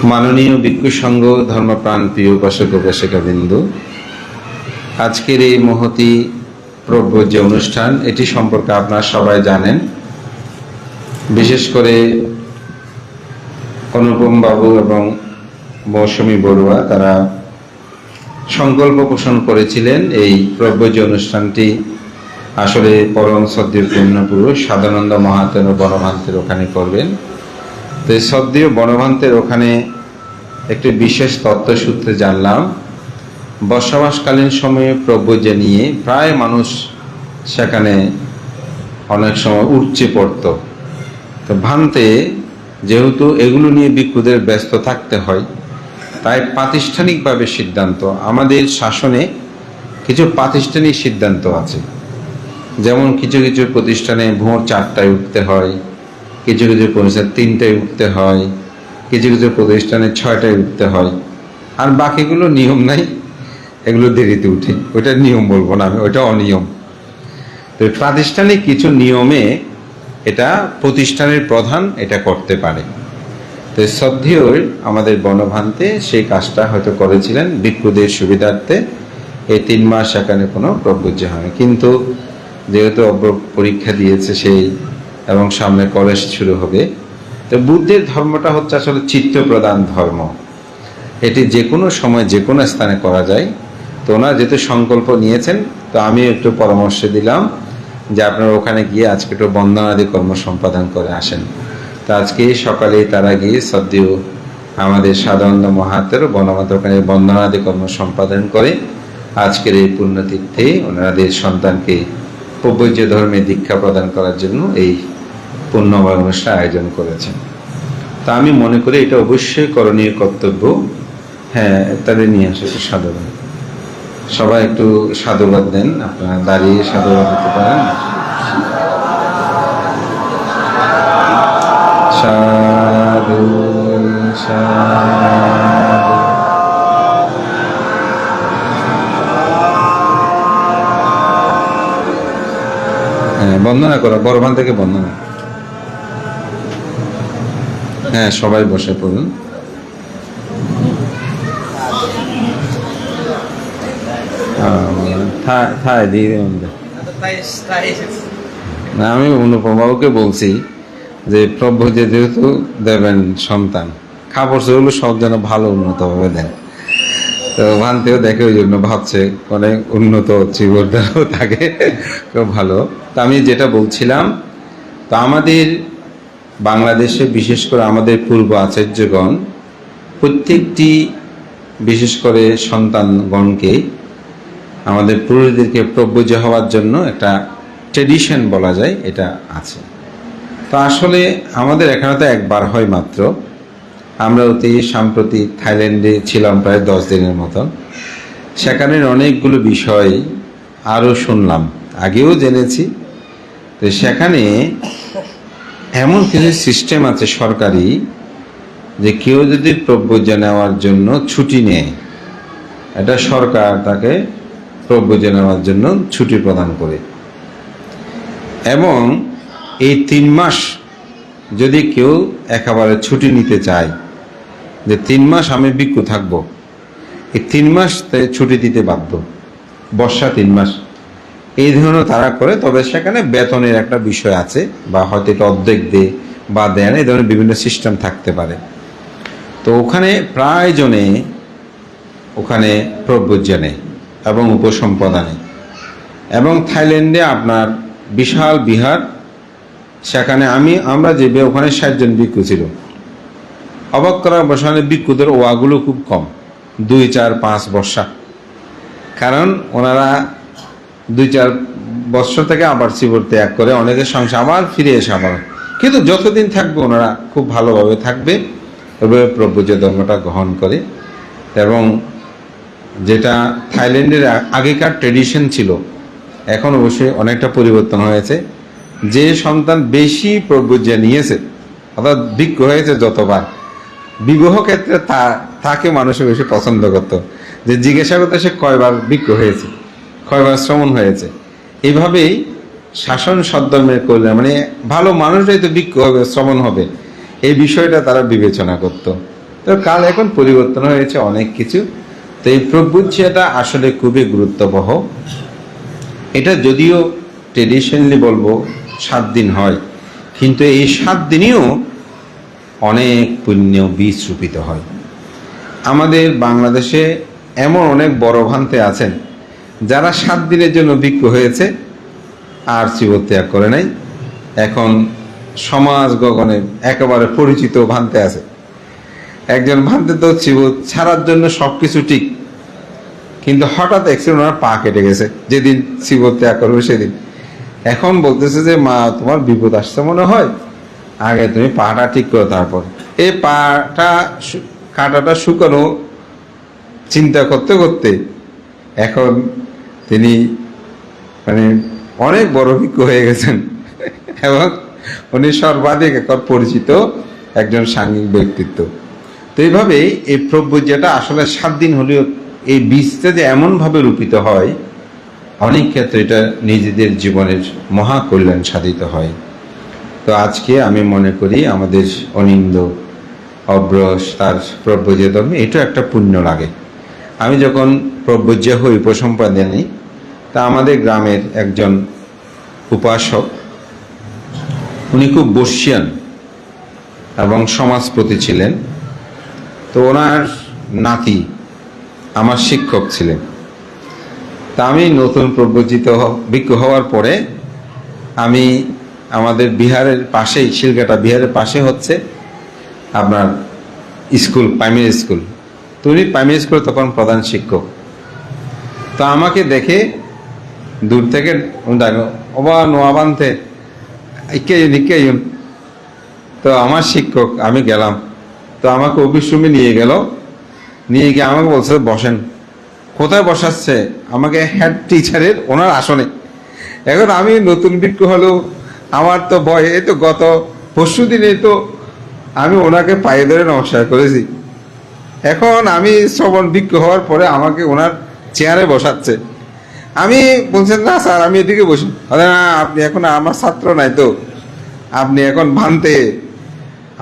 মাননীয় ভিক্ষু সংঘ ধর্মপ্রাণ প্রিয় উপাসক উপাসিকাবৃন্দ, আজকের এই মহতী প্রভ্য যে অনুষ্ঠান, এটি সম্পর্কে আপনারা সবাই জানেন। বিশেষ করে অনুপম বাবু এবং মৌসুমী বড়ুয়া তারা সংকল্প পোষণ করেছিলেন এই প্রভ্য যে অনুষ্ঠানটি আসলে পরম শ্রদ্ধেয় পূর্ণপুরুষ সাদানন্দ মহাতের বনভান্তের ওখানে করবেন। তো এই শ্রদ্ধেয় বনভান্তের ওখানে একটি বিশেষ তত্ত্বসূত্রে জানলাম, বসবাসকালীন সময়ে প্রব্রজে নিয়ে প্রায় মানুষ সেখানে অনেক সময় উপচে পড়ত। তো ভান্তে যেহেতু এগুলো নিয়ে ভিক্ষুদের ব্যস্ত থাকতে হয়, তাই প্রাতিষ্ঠানিকভাবে সিদ্ধান্ত, আমাদের শাসনে কিছু প্রাতিষ্ঠানিক সিদ্ধান্ত আছে। যেমন কিছু কিছু প্রতিষ্ঠানে ভোর 4টায় উঠতে হয়, কিছু কিছু প্রতিষ্ঠানে 3টায় উঠতে হয়, কিছু কিছু প্রতিষ্ঠানে 6টায় উঠতে হয়, আর বাকিগুলো নিয়ম নাই, এগুলো দেরিতে উঠে। ওইটা নিয়ম বলবো না আমি, ওইটা অনিয়ম। তো প্রাতিষ্ঠানিক কিছু নিয়মে এটা প্রতিষ্ঠানের প্রধান এটা করতে পারে। তো শ্রদ্ধেয় আমাদের বনভান্তে সেই কাজটা হয়তো করেছিলেন ভিক্ষুদের সুবিধার্থে। এই 3 মাস সেখানে কোনো প্রব্রজ্য হয়নি, কিন্তু যেহেতু পরীক্ষা দিয়েছে সেই এবং সামনে কলেজ শুরু হবে, তো বুদ্ধের ধর্মটা হচ্ছে আসলে চিত্ত প্রদান ধর্ম। এটি যে কোনো সময় যে কোনো স্থানে করা যায়। তো ওনারা যেহেতু সংকল্প নিয়েছেন, তো আমি একটু পরামর্শ দিলাম যে আপনারা ওখানে গিয়ে আজকে একটু বন্দনাদি কর্ম সম্পাদন করে আসেন। তো আজকে সকালে তারা গিয়ে শ্রদ্ধেয় আমাদের সাধারণ মহাতের বনমাতা ওখানে বন্দনাদি কর্ম সম্পাদন করে আজকের এই পুণ্যতীর্থে ওনাদের সন্তানকে প্রব্রজ্য ধর্মে দীক্ষা প্রদান করার জন্য এই পুণ্যময় অনুষ্ঠান আয়োজন করেছেন। তা আমি মনে করি এটা অবশ্যই করণীয় কর্তব্য। হ্যাঁ, তাদের নিয়ে আসে একটু সাধুবাদ। সবাই একটু সাধুবাদ দেন, আপনারা দাঁড়িয়ে সাধুবাদ দিতে পারেন। সাধু সাধু। হ্যাঁ, বন্দনা করো, বড়ভান থেকে বন্দনা। হ্যাঁ, সবাই বসে পড়ুন। আমি অনুপম বাবুকে বলছি যে প্রভু যেহেতু দেবেন সন্তান, খাবার সেগুলো সব যেন ভালো উন্নত ভাবে দেন। তো ভান্তেও দেখে ওই জন্য ভাবছে অনেক উন্নত চিবরদারও থাকে, খুব ভালো। তো আমি যেটা বলছিলাম, তো আমাদের বাংলাদেশে বিশেষ করে আমাদের পূর্ব আচার্যগণ প্রত্যেকটি বিশেষ করে সন্তানগণকে আমাদের পুরুষদেরকে প্রব্রজ হওয়ার জন্য একটা ট্রেডিশন বলা যায়, এটা আছে। তো আসলে আমাদের এখানে তো একবার হয় মাত্র। আমরা অতি সাম্প্রতিক থাইল্যান্ডে ছিলাম প্রায় 10 দিনের মতন। সেখানের অনেকগুলো বিষয় আরও শুনলাম, আগেও জেনেছি। তো সেখানে এমন কিছু সিস্টেম আছে সরকারি, যে কেউ যদি প্রব্রজ নেওয়ার জন্য ছুটি নেয়, এটা সরকার তাকে প্রব্রজ নেওয়ার জন্য ছুটি প্রদান করে। এবং এই 3 মাস যদি কেউ একেবারে ছুটি নিতে চায়, যে 3 মাস আমি ভিক্ষু থাকবো, এই 3 মাস ছুটি দিতে বাধ্য। বর্ষা 3 মাস এই ধরনের তারা করে। তবে সেখানে বেতনের একটা বিষয় আছে, বা হয়তো এটা অর্ধেক দেয় বা দেয় না, এই ধরনের বিভিন্ন সিস্টেম থাকতে পারে। তো ওখানে প্রায় জনে ওখানে প্রব্রজ নেয় এবং উপসম্পদা নেয়। এবং থাইল্যান্ডে আপনার বিশাল বিহার, সেখানে আমরা যে ওখানে 60 জন ভিক্ষু ছিল। অবাক করার বসানে ভিক্ষুদের ওয়াগুলো খুব কম, 2, 4, 5 বর্ষা। কারণ ওনারা 2-4 বৎসর থেকে আবার চিবর ত্যাগ করে, অনেকের সংসার আবার ফিরে এসে আবার, কিন্তু যতদিন থাকবে ওনারা খুব ভালোভাবে থাকবে, এভাবে প্রব্রজ ধর্মটা গ্রহণ করে। এবং যেটা থাইল্যান্ডের আগেকার ট্রেডিশন ছিল, এখন অবশ্যই অনেকটা পরিবর্তন হয়েছে। যে সন্তান বেশি প্রব্রজ নিয়েছে, অর্থাৎ ভিক্ষু হয়েছে যতবার, বিবাহ ক্ষেত্রে তাকে মানুষের বেশি পছন্দ করত, যে জিজ্ঞাসা করতে সে কয়বার ভিক্ষু হয়েছে, কয়বার শ্রমণ হয়েছে। এইভাবেই শাসন সদ্ধর্মের করলে, মানে ভালো মানুষরাই তো ভিক্ষু হবে, শ্রমণ হবে, এই বিষয়টা তারা বিবেচনা করত। তো কাল এখন পরিবর্তন হয়েছে অনেক কিছু। তো এই প্রব্রজিয়াটা আসলে খুবই গুরুত্ববহ। এটা যদিও ট্রেডিশনালি বলবো 7 দিন হয়, কিন্তু এই 7 দিনেও অনেক পুণ্য বীজ রূপিত হয়। আমাদের বাংলাদেশে এমন অনেক বড় ভান্তে আছেন যারা 7 দিনের জন্য ভিক্ষু হয়েছে আর জীবন ত্যাগ করে নাই। এখন সমাজ গগনে একেবারে পরিচিত ভান্তে আছে। একজন ভান্তে তো জীবন ছাড়ার জন্য সবকিছু ঠিক, কিন্তু হঠাৎ অ্যাক্সিডেন্ট ওনার পা কেটে গেছে যেদিন জীবন ত্যাগ করবে সেদিন। এখন বলতেছে যে মা তোমার বিপদ আসছে মনে হয়, আগে তুমি পাটা ঠিক করো। তারপর এই পাটা কাঁটাটা শুকানো চিন্তা করতে করতে এখন তিনি মানে অনেক বড় ভিক্ষু হয়ে গেছেন এবং উনি সর্বাধিক এখন পরিচিত একজন সাংঘিক ব্যক্তিত্ব। তো এইভাবেই এই প্রব্রজিয়াটা আসলে 7 দিন হলেও এই বীজটা যে এমনভাবে রূপিত হয়, অনেক ক্ষেত্রে এটা নিজেদের জীবনের মহা কল্যাণ সাধিত হয়। তো আজকে আমি মনে করি আমাদের অনিন্দ অব্রস তার প্রব্রজিয়া ধর্মে এটা একটা পুণ্য লাগে। আমি যখন প্রব্রজিয়া হই উপসম্পাদনে, তা আমাদের গ্রামের একজন উপাসক, উনি খুব বর্ষিয়ান এবং সমাজপতি ছিলেন। তো ওনার নাতি আমার শিক্ষক ছিলেন। তা আমি নতুন প্রব্রজিত ভিক্ষু হওয়ার পরে আমি আমাদের বিহারের পাশেই, শিলঘাটা বিহারের পাশে হচ্ছে আপনার স্কুল, প্রাইমারি স্কুল। তো উনি প্রাইমারি স্কুল তখন প্রধান শিক্ষক। তো আমাকে দেখে দূর থেকে ডাকো, ওবা নোয়াবান্তে ইকেয়ুন। তো আমার শিক্ষক, আমি গেলাম। তো আমাকে অফিস রুমে নিয়ে গেল, নিয়ে গিয়ে আমাকে বলছে বসেন। কোথায় বসাচ্ছে? আমাকে হেড টিচারের ওনার আসনে। এখন আমি নতুন ভিক্ষু হলেও আমার তো ভয়, এই তো গত পরশু দিনে তো আমি ওনাকে পায়ে ধরে নমস্কার করেছি। এখন আমি শ্রবণ ভিক্ষু হওয়ার পরে আমাকে ওনার চেয়ারে বসাচ্ছে। আমি বলছেন না স্যার আমি এদিকে বসি। না আপনি এখন আমার ছাত্র নাই, তো আপনি এখন ভান্তে।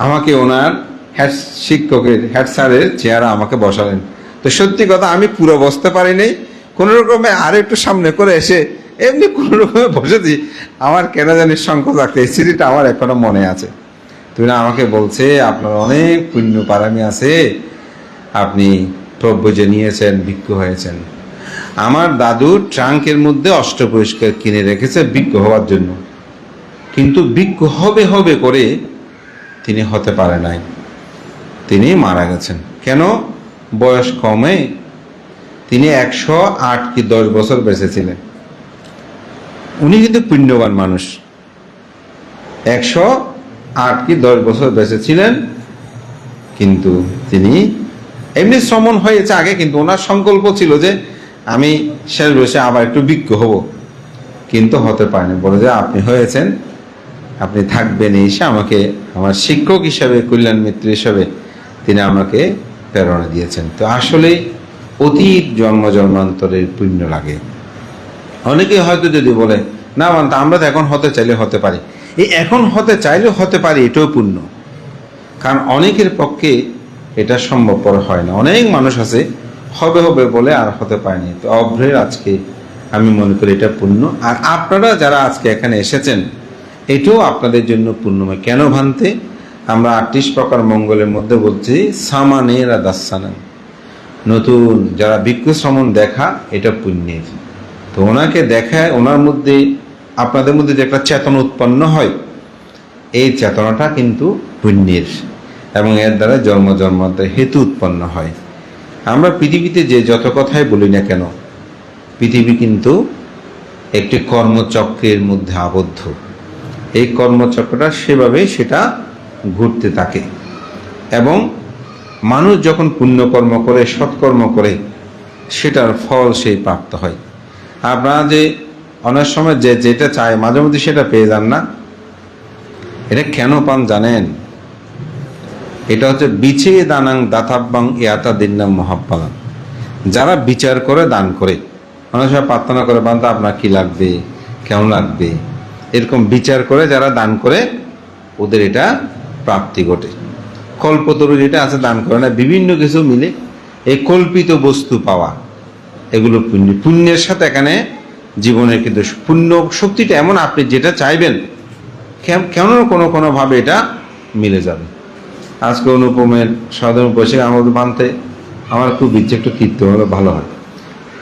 আমাকে ওনার হেড শিক্ষকের, হেড স্যারের চেয়ারে আমাকে বসালেন। তো সত্যি কথা আমি পুরো বসতে পারি নাই, কোনো রকমে আর একটু সামনে করে এসে এমনি কোনো রকমে বসেছি। আমার কেন জানি সংকোচ লাগছে, এই স্মৃতিটা আমার এখনো মনে আছে। তুমি আমাকে বলছে আপনার অনেক পুণ্য পারামি আছে, আপনি প্রব্রজ নিয়েছেন, ভিক্ষু হয়েছেন। আমার দাদু ট্রাঙ্কের মধ্যে অষ্টপরিষ্কার কিনে রেখেছে ভিক্ষু হওয়ার জন্য, কিন্তু ভিক্ষু হবে হবে করে তিনি হতে পারে নাই, তিনি মারা গেছেন। কেন? বয়স কমে। তিনি 108 কি 10 বছর বেঁচে ছিলেন। উনি কিন্তু পুণ্যবান মানুষ, 108 কি 10 বছর বেঁচে ছিলেন। কিন্তু তিনি এমনি শ্রমণ হয়েছে আগে, কিন্তু ওনার সংকল্প ছিল যে আমি শেষ বয়সে আবার একটু ভিক্ষু হব, কিন্তু হতে পারেনি। বলে যে আপনি হয়েছেন, আপনি থাকবেন। এসে আমাকে আমার শিক্ষক হিসাবে, কল্যাণ মিত্র হিসাবে তিনি আমাকে প্রেরণা দিয়েছেন। তো আসলে অতীত জন্ম জন্মান্তরের পুণ্য লাগে। অনেকে হয়তো যদি বলে না মানতে আমরা তো এখন হতে চাইলে হতে পারি, এই এখন হতে চাইলে হতে পারি এটাও পুণ্য। কারণ অনেকের পক্ষে এটা সম্ভবপর হয় না। অনেক মানুষ আছে হবে হবে বলে আর হতে পারেনি। তো অভ্রের আজকে আমি মনে করি এটা পুণ্য। আর আপনারা যারা আজকে এখানে এসেছেন, এটাও আপনাদের জন্য পুণ্যময়। কেন ভান্তে? আমরা 38 প্রকার মঙ্গলের মধ্যে বলছি সামানেরা দাসানান, নতুন যারা ভিক্ষু শ্রমণ দেখা, এটা পুণ্যের। তো ওনাকে দেখায়, ওনার মধ্যে আপনাদের মধ্যে যে একটা চেতনা উৎপন্ন হয়, এই চেতনাটা কিন্তু পুণ্যের, এবং এর দ্বারা জন্ম জন্মান্তরের হেতু উৎপন্ন হয়। আমরা পৃথিবীতে যে যত কথাই বলি না কেন, পৃথিবী কিন্তু একটি কর্মচক্রের মধ্যে আবদ্ধ। এই কর্মচক্রটা সেভাবে সেটা ঘুরতে থাকে, এবং মানুষ যখন পুণ্যকর্ম করে, সৎকর্ম করে, সেটার ফল সেই প্রাপ্ত হয়। আপনারা যে অনেক সময় যে যেটা চায় মাঝে মধ্যে সেটা পেয়ে যান না, এটা কেন পান জানেন? এটা হচ্ছে বিছে দানাং দাতাব্বাং ইয়াতা দিন্নাম মহাব্বালাম। যারা বিচার করে দান করে, অনেক সময় প্রার্থনা করে বান্দা আপনার কি লাগবে, কেমন লাগবে, এরকম বিচার করে যারা দান করে, ওদের এটা প্রাপ্তি ঘটে। কল্পতরু যেটা আছে দান করে না, বিভিন্ন কিছু মিলে এই কল্পিত বস্তু পাওয়া, এগুলো পুণ্য। পুণ্যের সাথে এখানে জীবনের কিন্তু পুণ্য শক্তিটা এমন, আপনি যেটা চাইবেন কেন কোনোভাবে এটা মিলে যাবে। আজকে অনুপমের সাধারণ বসে আমাদের বানতে আমার খুব ইচ্ছে একটু কীর্তন হলে ভালো হয়।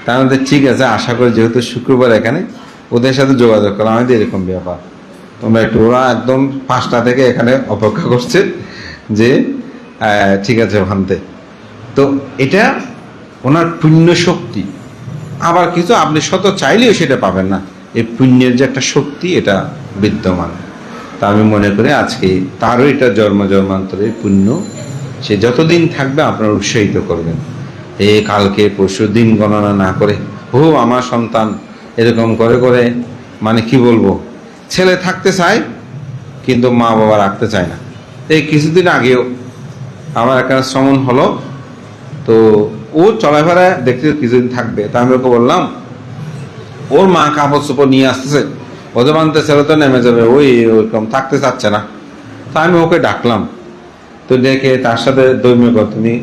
তার মধ্যে ঠিক আছে, আশা করি যেহেতু শুক্রবার এখানে ওদের সাথে যোগাযোগ করা, আমাদের এরকম ব্যাপার তোমরা একটু, ওরা একদম 5টা থেকে এখানে অপেক্ষা করছে যে ঠিক আছে ভানতে। তো এটা ওনার পুণ্য শক্তি। আবার কিছু আপনি শত চাইলেও সেটা পাবেন না, এই পুণ্যের যে একটা শক্তি এটা বিদ্যমান। তা আমি মনে করি আজকে তারও এটা জন্মান্তরের পুণ্য, সে যতদিন থাকবে আপনারা উৎসাহিত করবেন। কালকে পরশু দিন গণনা না করে আমার সন্তান এরকম করে করে, মানে কি বলবো, ছেলে থাকতে চায় কিন্তু মা বাবা রাখতে চায় না। এই কিছুদিন আগেও আমার একটা শ্রমণ হলো, তো ও চলাফেরা দেখতে কিছুদিন থাকবে, তা আমি ওকে বললাম ওর মা কাপড় চোপড় নিয়ে আসতেছে, ওদের বানতে ছেলে তো নেমে যাবে, ওইরকম থাকতে চাচ্ছে না। তা আমি ওকে ডাকলাম, তো ডেকে তার সাথে ধর্মীয় কথা, তুমি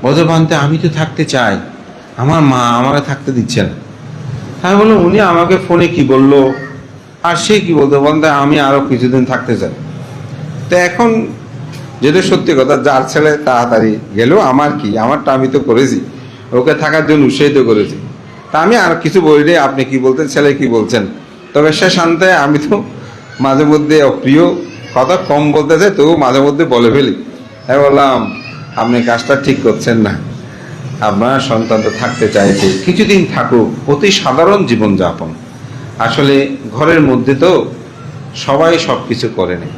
ওদের বানতে আমি তো থাকতে চাই, আমার মা আমাকে থাকতে দিচ্ছে না। আমি বললাম উনি আমাকে ফোনে কি বললো, আর সে কি বলতো, বলতে আমি আরো কিছুদিন থাকতে চাই। তো এখন যেটা সত্যি কথা, যার ছেলে তাড়াতাড়ি গেলেও আমার কি, আমারটা আমি তো করেছি, ওকে থাকার জন্য উৎসাহিত করেছি। তা আমি আর কিছু বলি, আপনি কি বলতেন, ছেলে কি বলছেন। তবে সে শান্তে আমি তো মাঝে মধ্যে অপ্রিয় কথা কম বলতে চাই, তবু মাঝে মধ্যে বলে ফেলি। তাই বললাম আপনি কাজটা ঠিক করছেন না, আপনার সন্তান তো থাকতে চাইছে, কিছুদিন থাকুক, অতি সাধারণ জীবনযাপন। আসলে ঘরের মধ্যে তো সবাই সব কিছু করে নেই।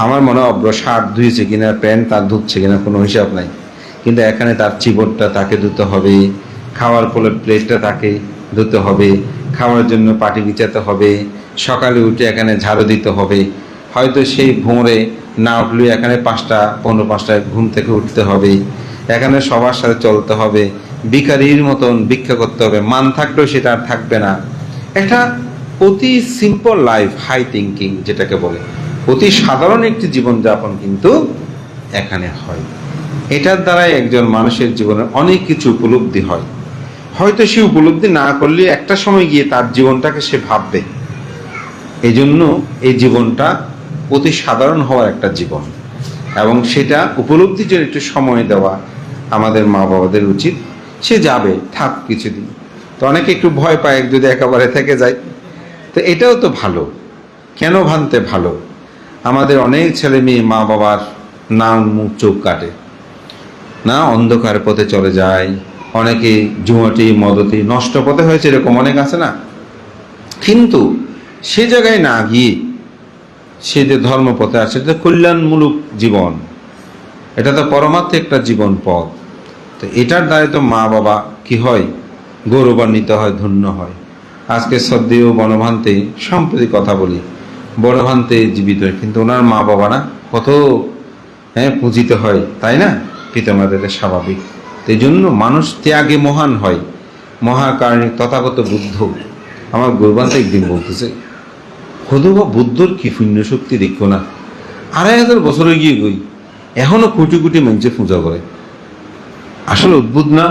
আমার মনে হয় শার্ট ধুয়েছে কিনা, প্যান্ট তার ধুচ্ছে কিনা কোনো হিসাব নাই, কিন্তু এখানে তার চিবরটা তাকে ধুতে হবে, খাওয়ার প্লেটটা তাকে ধুতে হবে, খাওয়ার জন্য পাটি বিছাতে হবে, সকালে উঠে এখানে ঝাড়ু দিতে হবে। হয়তো সেই ভোরে না উঠলে এখানে 5টা 15-5টায় ঘুম থেকে উঠতে হবে, এখানে সবার সাথে চলতে হবে, ভিখারির মতন ভিক্ষা করতে হবে, মান থাকলেও সেটা আর থাকবে না। একটা অতি সিম্পল লাইফ, হাই থিঙ্কিং যেটাকে বলে, অতি সাধারণ একটি জীবনযাপন কিন্তু এখানে হয়। এটার দ্বারাই একজন মানুষের জীবনে অনেক কিছু উপলব্ধি হয়। হয়তো সে উপলব্ধি না করলে একটা সময় গিয়ে তার জীবনটাকে সে ভাববে। এই জন্য এই জীবনটা অতি সাধারণ হওয়ার একটা জীবন, এবং সেটা উপলব্ধির জন্য একটু সময় দেওয়া আমাদের মা বাবাদের উচিত। সে যাবে, থাক কিছুদিন, তো অনেকে একটু ভয় পায় যদি একেবারে থেকে যায়, তো এটাও তো ভালো। কেন ভানতে ভালো? আমাদের অনেক ছেলে মেয়ে মা বাবার নাম মুখ চোখ কাটে না, অন্ধকার পথে চলে যায়, অনেকে জুয়াটি মদতি নষ্ট পথে হয়েছে, এরকম অনেক আছে না। কিন্তু সে জায়গায় না গিয়ে সে যে ধর্মপথে আছে, এটা কল্যাণমূলক জীবন, এটা তো পরমার্থে একটা জীবন পথ। তো এটার দ্বারা তো মা বাবা কি হয়, গৌরবান্বিত হয়, ধন্য হয়। আজকে শ্রদ্ধেয় বনভান্তে সম্প্রতি কথা বলি, বনভান্তে জীবিত, কিন্তু ওনার মা বাবা না কত পূজিত হয়, তাই না, পিতামাতাদের স্বাভাবিক। এই জন্য মানুষ ত্যাগে মহান হয়। মহাকারণিক তথাগত বুদ্ধ আমার গৌরবান্তে একদিন বলতেছে, হদবা বুদ্ধর কি পুণ্য শক্তি দেখো না, 2500 বছরে গিয়ে গই এখনো কোটি কোটি মানুষে পূজা করে। আসলে অদ্ভুত না?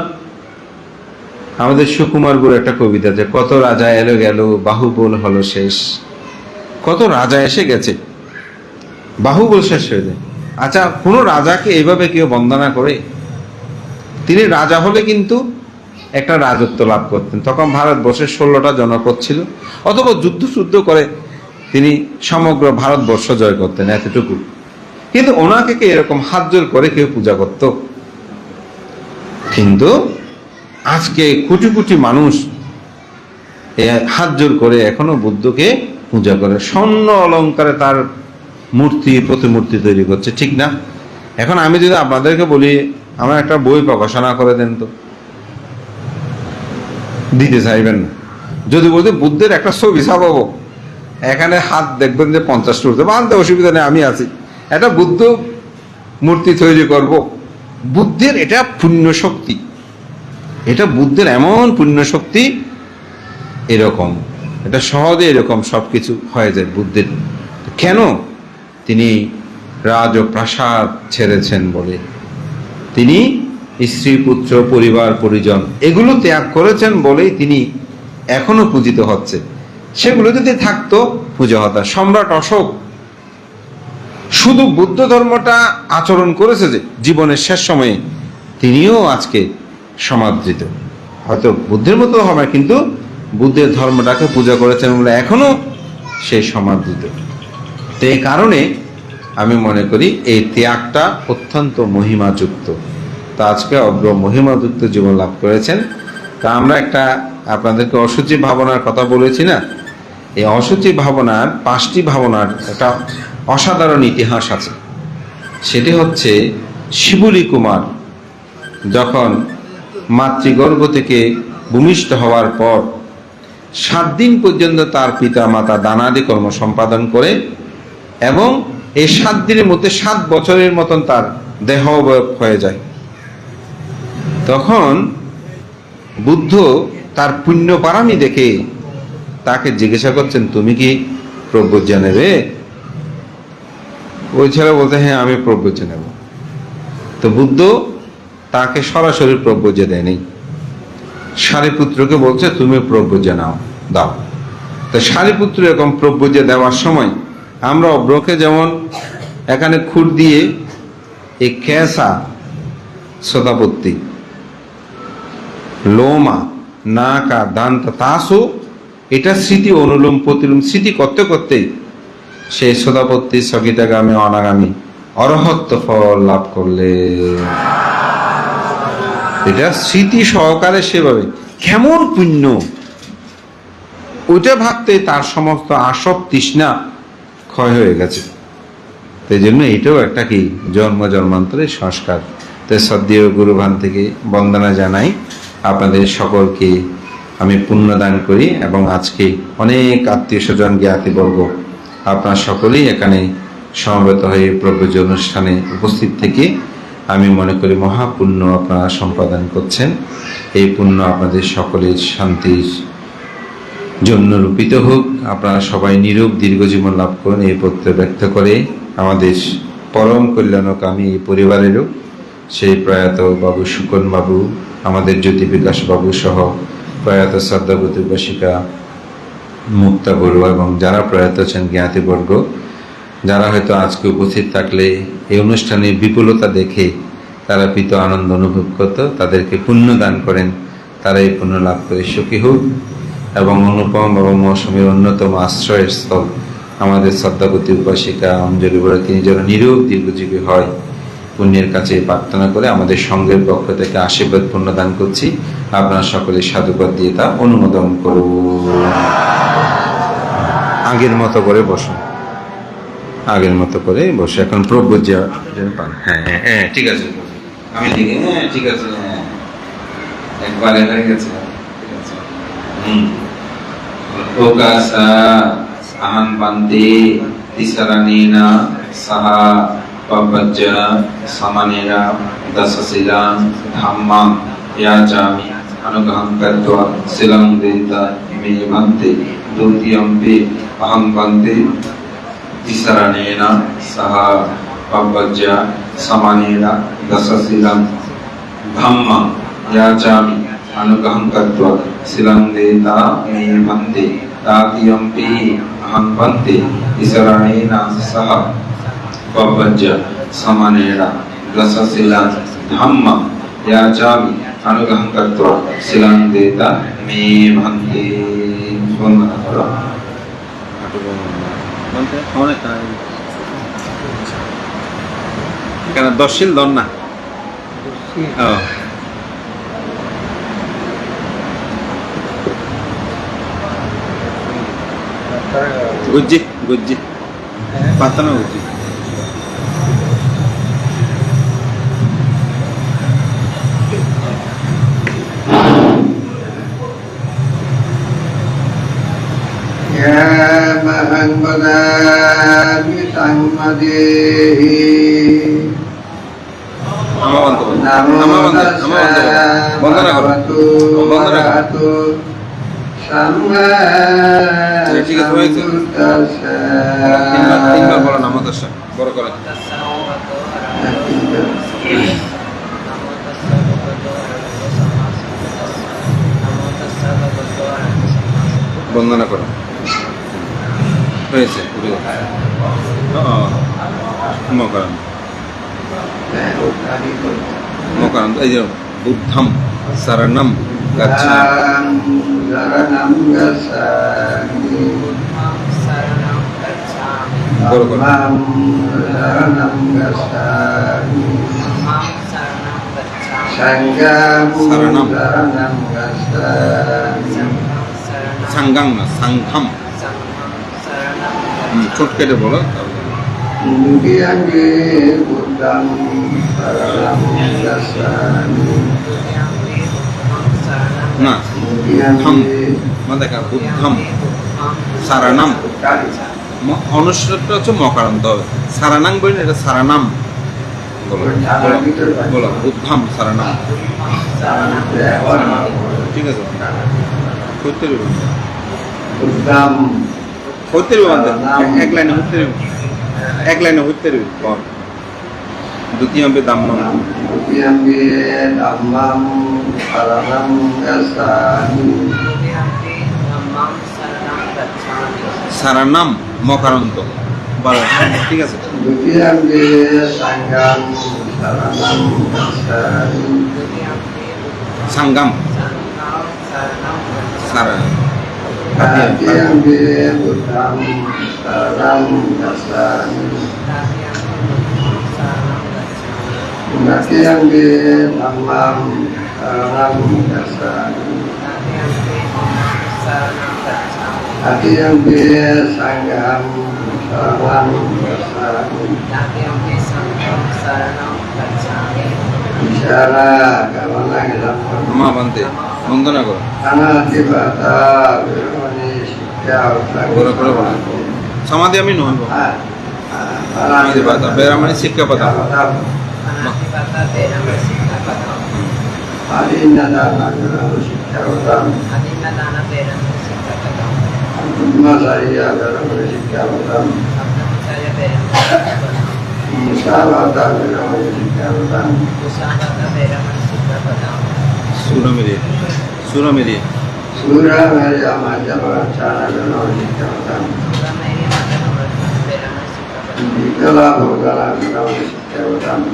আমাদের সুকুমার গুরু একটা কবিতা আছে, কত রাজা এলো গেল বাহুবল হলো শেষ। কত রাজা এসে গেছে, বাহুবল শেষ হয়ে যায়। আচ্ছা, কোনো রাজাকে এইভাবে কেউ বন্দনা করে? তিনি রাজা হলে কিন্তু একটা রাজত্ব লাভ করতেন। তখন ভারতবর্ষের 16টা জনপদ ছিল, অথবা যুদ্ধ করে তিনি সমগ্র ভারতবর্ষ জয় করতেন, এতটুকু। কিন্তু ওনাকে কে এরকম হাত জোর করে কেউ পূজা করত? কিন্তু আজকে কোটি কোটি মানুষ হাত জোর করে এখনো বুদ্ধকে পূজা করে, স্বর্ণ অলঙ্কারে তার মূর্তি প্রতিমূর্তি তৈরি করছে, ঠিক না? এখন আমি যদি আপনাদেরকে বলি আমার একটা বই প্রকাশনা করে দেন, তো দিতে চাইবেন না। যদি বলতে বুদ্ধের একটা ছবি ছাপাবো, এখানে হাত দেখবেন যে 50টা উঠতে, আনতে অসুবিধা নেই, আমি আছি, একটা বুদ্ধ মূর্তি তৈরি করব। বুদ্ধের এটা পুণ্য শক্তি, এটা বুদ্ধের এমন পুণ্য শক্তি, এরকম এটা সহজে এরকম সবকিছু হয়ে যায় বুদ্ধের। কেন? তিনি রাজ ও প্রাসাদ ছেড়েছেন বলে, তিনি স্ত্রী পুত্র পরিবার পরিজন এগুলো ত্যাগ করেছেন বলেই তিনি এখনো পূজিত হচ্ছে। সেগুলো যদি থাকতো পূজা হতো। সম্রাট অশোক শুধু বুদ্ধ ধর্মটা আচরণ করেছে যে জীবনের শেষ সময়ে, তিনিও আজকে সমাদৃত। হয়তো বুদ্ধের মতো হবে, কিন্তু বুদ্ধের ধর্মটাকে পূজা করেছেন বলে এখনো সেই সমাদৃত। তো এই কারণে আমি মনে করি এই ত্যাগটা অত্যন্ত মহিমাযুক্ত। তা আজকে অগ্র মহিমাযুক্ত জীবন লাভ করেছেন। তা আমরা একটা আপনাদেরকে অসুচি ভাবনার কথা বলেছি না, এই অসুচি ভাবনার 5টি ভাবনার একটা অসাধারণ ইতিহাস আছে। সেটি হচ্ছে শিবুলি কুমার যখন মাতৃগর্ভ থেকে ভূমিষ্ঠ হওয়ার পর 7 দিন পর্যন্ত তার পিতা মাতা দানাদি কর্ম সম্পাদন করে, এবং এই 7 দিনের মধ্যে 7 বছরের মতন তার দেহ অবয়ব হয়ে যায়। তখন বুদ্ধ তার পুণ্য পারামি দেখে তাকে জিজ্ঞাসা করছেন, তুমি কি প্রব্রজ্ঞা নেবে? ওই ছেলে বলতে, হ্যাঁ আমি প্রব্রজ্ঞা নেব। তো বুদ্ধ তাকে সরাসরি প্রব্রজ্ঞা দেয়নি, সারিপুত্রকে বলছে তুমি প্রব্রজ্ঞা দাও। তো সারিপুত্র এরকম প্রব্রজ্ঞা দেওয়ার সময় আমরা অব্রকে যেমন এখানে খুঁট দিয়ে এই কেসা সদাপত্তি লোমা নাকা দান্ত তাসো, এটা স্মৃতি অনুলোম প্রতিলোম স্মৃতি করতে করতে সেই সদাপত্তি সগিতাগামী অনাগামী অরহত্ব ফল লাভ করলে, এটা স্মৃতি সহকারে সেভাবে কেমন পুণ্য ওইটা ভাবতে তার সমস্ত আসব তৃষ্ণা ক্ষয় হয়ে গেছে। সেই জন্য এটাও একটা কি জন্ম জন্মান্তরের সংস্কার। তো শ্রদ্ধেয় গুরুভান থেকে বন্দনা জানাই, আপনাদের সকলকে আমি পুণ্যদান করি। এবং আজকে অনেক আত্মীয় স্বজন জ্ঞাতিবর্গ আপনারা সকলেই এখানে সমবেত হয়ে প্রভুজ অনুষ্ঠানে উপস্থিত থেকে আমি মনে করি মহাপুণ্য আপনারা সম্পাদন করছেন। এই পুণ্য আপনাদের সকলের শান্তির জন্য রূপিত হোক, আপনারা সবাই নিরোগ দীর্ঘ জীবন লাভ করুন এই প্রত্যয় ব্যক্ত করে আমাদের পরম কল্যাণকামী এই পরিবারেরও সেই প্রয়াত বাবু সুকন বাবু, আমাদের জ্যোতি বিকাশ বাবু সহ প্রয়াত শ্রদ্ধাবতী উপাসিকা মুক্তা বড়ুয়া এবং যারা প্রয়াত আছেন জ্ঞাতিবর্গ, যারা হয়তো আজকে উপস্থিত থাকলে এই অনুষ্ঠানের বিপুলতা দেখে তারা পিত আনন্দ অনুভব করত, তাদেরকে পুণ্য দান করেন, তারা এই পুণ্য লাভ করে সুখী হোক। এবং অনুপম এবং মৌসুমীর অন্যতম আশ্রয়স্থল আমাদের শ্রদ্ধাবতী উপাসিকা অঞ্জলি বড়ুয়া, তিনি যেন নিরোগ দীর্ঘজীবী হয় পুণ্যের কাছে প্রার্থনা করে আমাদের সঙ্গের পক্ষ থেকে আশীর্বাদ পুণ্য দান করছি। আপনারা সকলে সাধুবাদ দিয়ে তা অনুমোদন করুন। আগের মতো করে বসুন, আগের মতো করে বসে এখন প্রব্রজ্ঞা পান। হ্যাঁ হ্যাঁ হ্যাঁ ঠিক আছে, আমি ঠিক, হ্যাঁ ঠিক আছে, হ্যাঁ একবারে হয়ে গেছে। প্রকাশা আহান বান্তে তিসরানেনা সাহা পবজ্জা সমানেরা দশশিলাং ধাম্মাং ইয়াচামি অনুগ্রহং কৃত্বা শিলাং দেতা মে বান্তে দ্বিতীয়ম্পি অহং বান্তে তিসরানেনা সাহা পবজ্জা সমানেরা দশশিলাং ধাম্মাং ইয়াচামি अनुग्रहं कृत्वा शिलं देता मे भन्ते तातियम्पि अहं भन्ते ईश्वरेण सह पवज्ज समानेन दशशिलां धम्मं याचामि अनुग्रहं कृत्वा शिलं देता मे भन्ते। কেন 10 শিল দন না? গুজ্জি গুজ্জি পাতানো গুজ্জি মহং বদামি সংমদেহি নমো তস্যা ভগবতো ঠিক আছে, হয়েছে। তিনবার বলো না আমাদের সাথে বড় করে। বন্দনা করো, হয়েছে। মকরান মকরান, এই যে বুদ্ধম শরণম গচ্ছামি। বড় করো। সাঙ্গাং না, সাংঘম। ছোট কেটে বলো। না, বুদ্ধম মানে দেখা, বুদ্ধম সারানাম। অনুষ্ঠটা হচ্ছে মকারান্ত হবে। সারানাং বলি না, এটা সারানাম বলো। বলো বুদ্ধম সারানাম। ঠিক আছে, করতে পারবো, করতে পারবো। এক লাইনে হতে পারবো, এক লাইনে হতে পারবো। দ্বিতীয় হবে দাম্মাম। সারানাম মকারান্ত বলো, ঠিক আছে। সাঙ্গাম সারা মা বানতে বন্দনা করো, বড় করে বলো। সমাধি আমি নইব, সমাধি পাতা বেরামানি শিক্ষা পাতা। Surah Miriam, Surah Miriam, Surah Miriam aja cara bernotifikasi. Jikalau dalam notifikasi,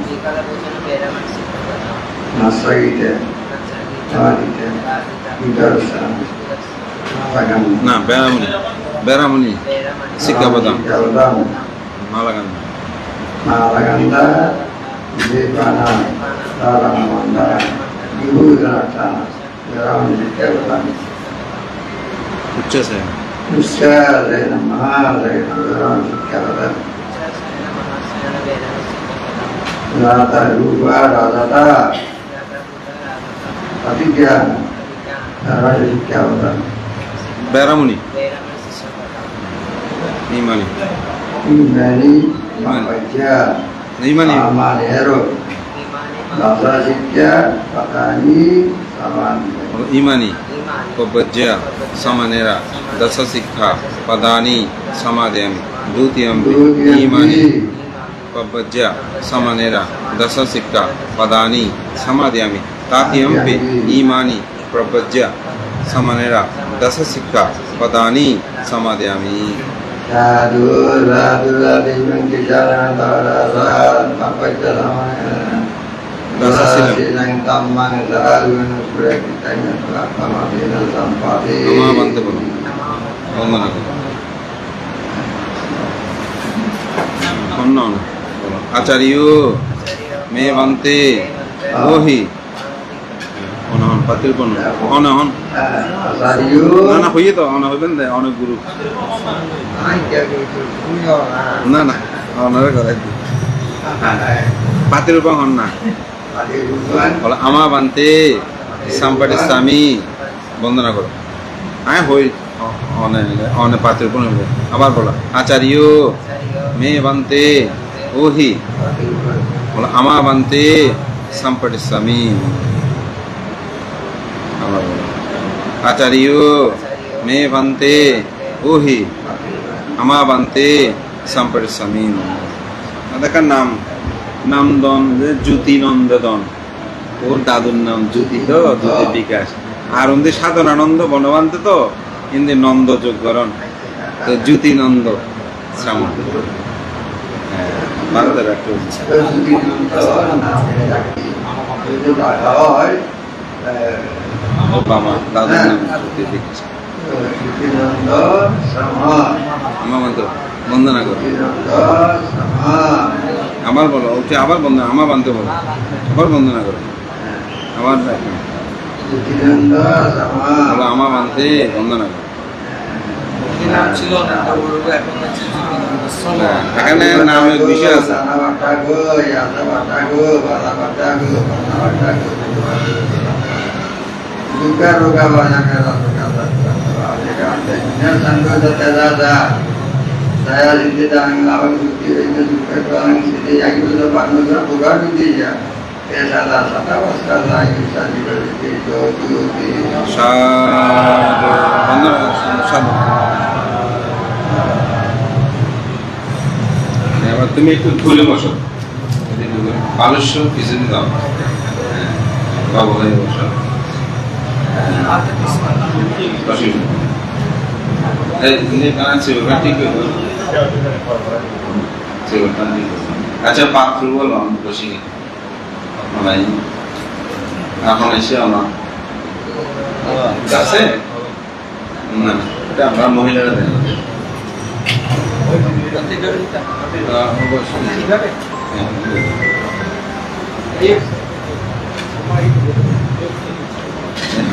masa itu, itu, idarsan, pagan. Nah, beramuni, sikap badam, malagan. Malaganda di mana dalam mana ibu dan anak dalam dikatakan Ucca saya. Usia dan mahal dalam dikatakan rata dua rata tapi dia dalam dikatakan Beramuni, imani, membaca imani. amal hero bahasa sikya patani sama Imani, pabajya, samanera, dasa sikha, padani, samadhyami, dutiyampi, imani, pabajya, samanera, dasa sikha, padani, samadhyami, tatiyampi, imani, pabajya, samanera, dasa sikha, padani, samadhyami. Radu mengkijaran tara sampai dalamnya. Dasa silam. Yang tamang selalu supaya kita telah tamati dan sampati. Nama bante bolo. Bondana karo. Onnon bolo. Acharyo, me bante, ohi. Onon patil kono. Onon. Asariyo. Na hoye to, ona hoben de, ona guru. না না ওনারে করাই দি পাতির উপর হন না বলো আমা বান্তে সাম্পাটি স্বামী বন্দনা করো আয় হই অনে পাতির উপর আবার বলো আচার্য মে বান্তে ওহি বলো আমা বান্তে সাম্পাটি স্বামী আবার বলো আচার্য me bante ohi ama bante sampar samin দেখার নাম নামদন যে জ্যোতি নন্দদন ওর দাদুর নাম জ্যোতি তো জ্যোতি বিকাশ আর ওদের সাধনানন্দ বনবান্তে তো হিন্দি নন্দ যোগকরণ তো জ্যোতি নন্দ শ্রামণ ভারতের একটা বাবা দাদুর নাম জ্যোতি বিকাশ আমার মন্ত্র বন্দনা করো আবার বলো ওকে আবার বন্দনা আমার বানতে বলো আবার বন্দনা করো আবার বলো আমার বানতে বন্দনা করো এখানে নামের বিষয় আছে saya di dalam awal bukti itu juga kalau kita yang itu dapat negara bukan bukti ya salah lagi bisa diberi itu এবার তুমি একটু ধুলে বসো পালস্য পিছনে দাও বাবু হয়ে বসো আচ্ছা পাত্র বলো আমি বসি ভাই এখন এসে আমার আছে না এটা আমরা মহিলারা দেন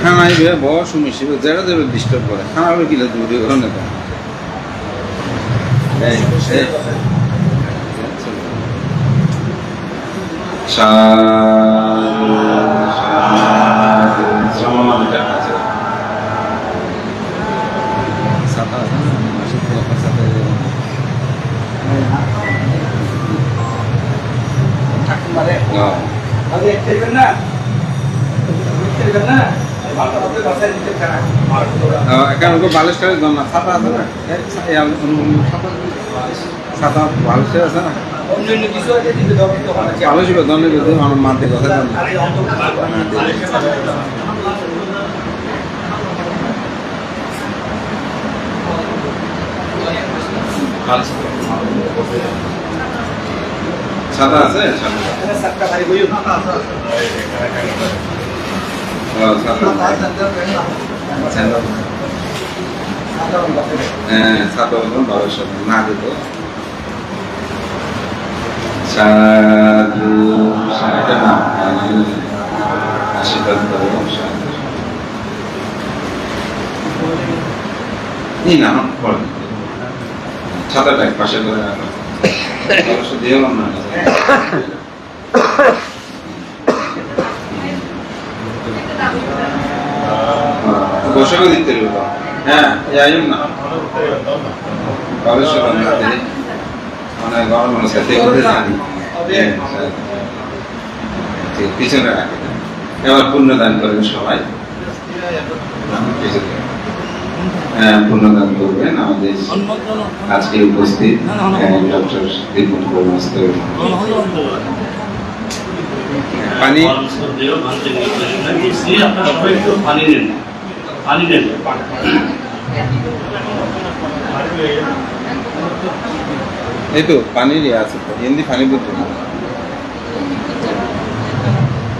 খানাই বে বস মিশি যারা যারা ডিস্টার্ব করে খানা হলে কিলো দূরে করো না এখন বালিশ করে দাও না ছাতা আছে না ছাতা বালিশ আছে না বালিশ দনে আমার মাঠে কথা ছাতা আছে ছাতা বারোশো না দিত সাধু এটা না আশীর্বাদ করো এই না ছাতাটা পাশে করে রাখো দিও না বসাকে দিতে হবে হ্যাঁ যাই না বারোশো মানে গরম সাথে করে জানি পিছনে রাখে এবার পুণ্যদান করেন সবাই পুণ্যদান করবেন আমাদের আজকে উপস্থিত ডক্টর দীপন কর্মস্থ পানি পানি নেন পানি নেন এই তো পানির আছে তো হিন্দি পানি বলতে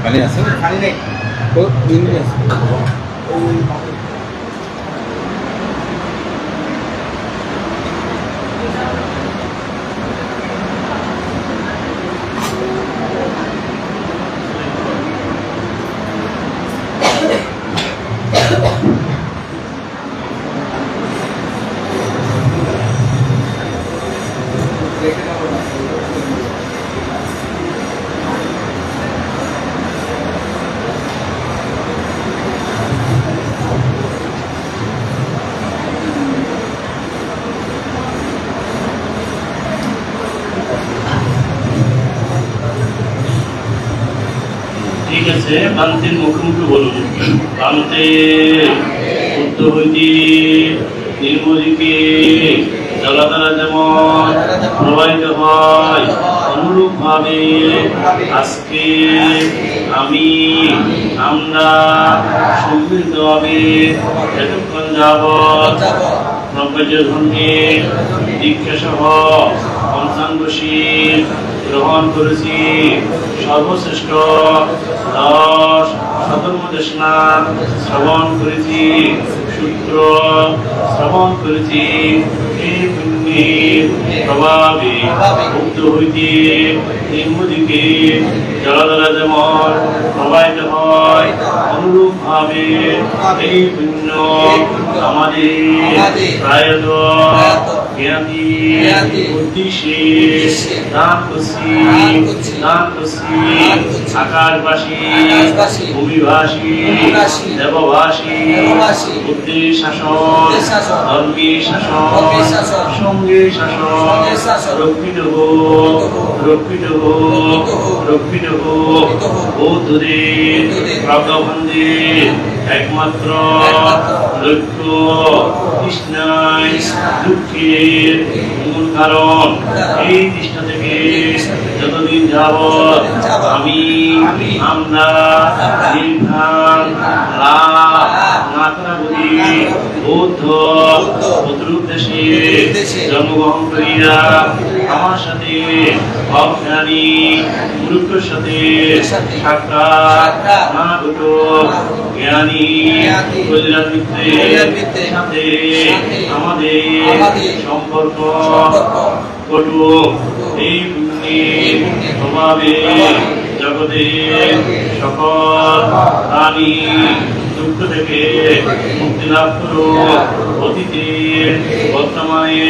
পানি আছে পানি নেই ও হিন্দি আছে ঠিক আছে বান্তির মুখে মুখে বলুন বান্তে উত্তর হইতে নির্মদিকে জলধারা যেমন প্রবাহিত হয় অনুরূপ ভাবে আজকে আমরা সম্মিলিত ভাবে এতক্ষণ যাবৎ ব্রহ্মচর্য ধর্মে দীক্ষা সহ পঞ্চাঙ্গশীল গ্রহণ করেছি। সর্বশ্রেষ্ঠ 10 সধর্মদেশনা শ্রবণ করেছি, সূত্র শ্রবণ করেছি। এই পুণ্যের প্রভাবে মুক্ত হইতে নিম্নদিকে জলধারা যেমন প্রবাহিত হয় অনুরূপ ভাবে এই পুণ্য আমাদের প্রায়ত জ্ঞাতি উদ্দেশ্যে দান করছি। আকাশবাসী, ভূমিভাসী, দেবভাসী, বুদ্ধির শাসন, ধর্মী শাসন, সঙ্গে শাসন, রক্ষিত হোক বৌদ্ধদের প্রজ্ঞাবন্ধের একমাত্র লক্ষ্য তৃষ্ণায় দুঃখের মূল কারণ। এই তৃষ্ণা থেকে যতদিন যাবৎ আমরা নির্ঘাত লাভ না করা বলি বৌদ্ধ প্রতিরূপ দেশে জন্মগ্রহণ করিয়া আমার সাথে অজ্ঞানী মূর্খের সাথে সাক্ষাৎ না ঘটো জ্ঞানী কলিরাজ মিত্রের সাথে আমাদের সম্পর্ক ঘটুক। এই পুণ্যের প্রভাবে জগতের সকল প্রাণী দুঃখ থেকে মুক্তি লাভ করুক। অতীতে বর্তমানে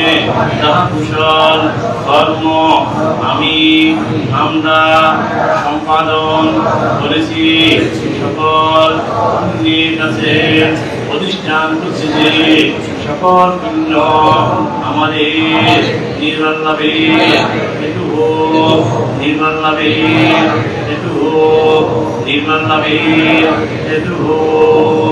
যাহা কুশল কর্ম আমরা সম্পাদন করেছি সকল পুণ্যের কাছে প্রতিষ্ঠান করছি যে সকল পুণ্য আমাদের নির্মাণ লাভে হেতু হোক, নির্মাণ লাভে হেতু হোক, নির্মাণ লাভে হেতু হোক।